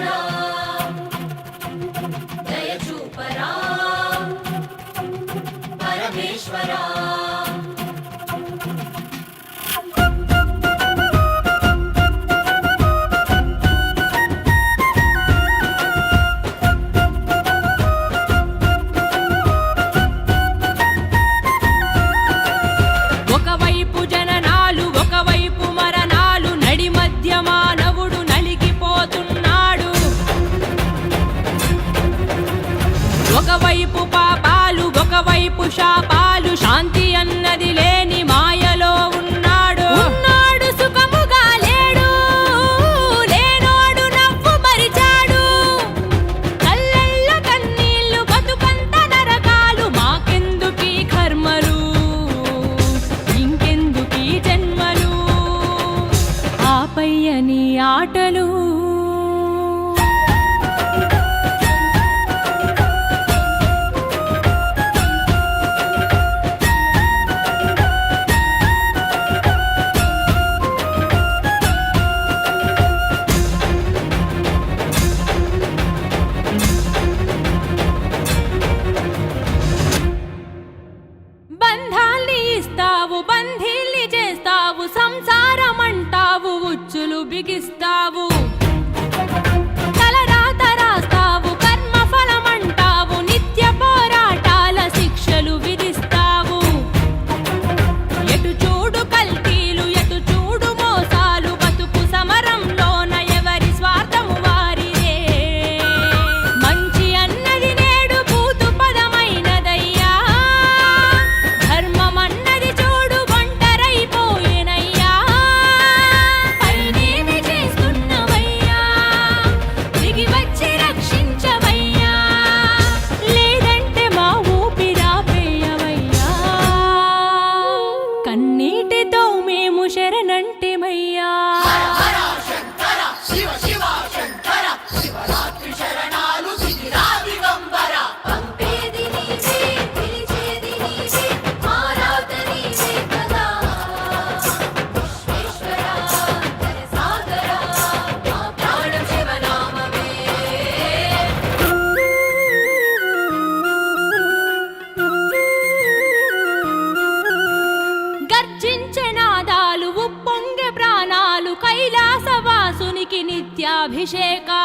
దేవుడా దయచూపరా పరమేశ్వరా. ఒకవైపు జననాలు ఒకవైపు మరణాలు నడి మధ్య మానవుడు నలిగిపోతున్నాడు. ఒకవైపు పాపాలు ఒకవైపు శాపాలు శాంతి అన్నది లేని మాయలో ఉన్నాడు. ఉన్నాడు సుఖముగా లేడు లేనోడు నవ్వు మరిచాడు. కళ్ళల్లో కన్నీళ్లు బతుకంత నరకాలు మాకెందుకీ కర్మలు ఇంకెందుకీ జన్మలు ఆపయ్యని ఆటలు. బంధాల్ని ఇస్తావు బంధీల్ని చేస్తావు సంసారం అంటావు ఉచ్చులు బిగిస్తావు. తలరాత రాస్తావు కర్మ ఫలమంటావు నిత్య పోరాటాల శిక్షలు విధిస్తావు. ఎటు చూడు కల్తీలు ఎటు చూడు మోసాలు బతుకు సమరంలోన ఎవరి స్వార్థము వారిదే. మంచి అన్నది నేడు పూతు పదమైనదయ్యా. ధర్మం అన్నది చూడు ఒంటరైపోయేనయ్యా. పైనేమి చేస్తున్నవయ్యా దిగి వచ్చి రక్షించవయ్యా. లేదంటే మా ఊపిరాపేయవయ్యా. కన్నీటితో మేము శరణంటిమయ్యా. హర శంకర శివ శివ శంకర శివరాత్రి శరణాలు శిఖిరా దిగంబర. పంపేది నీవే పిలిచేది నీవే ఆరాధ నీవే కదా. విశ్వేశ్వరా దయసాగరా మా ప్రాణం శివనామమే. గర్జించే నాదాలు ఉప్పొంగె ప్రాణాలు కైలాసవాసునికి నిత్యాభిషేకా.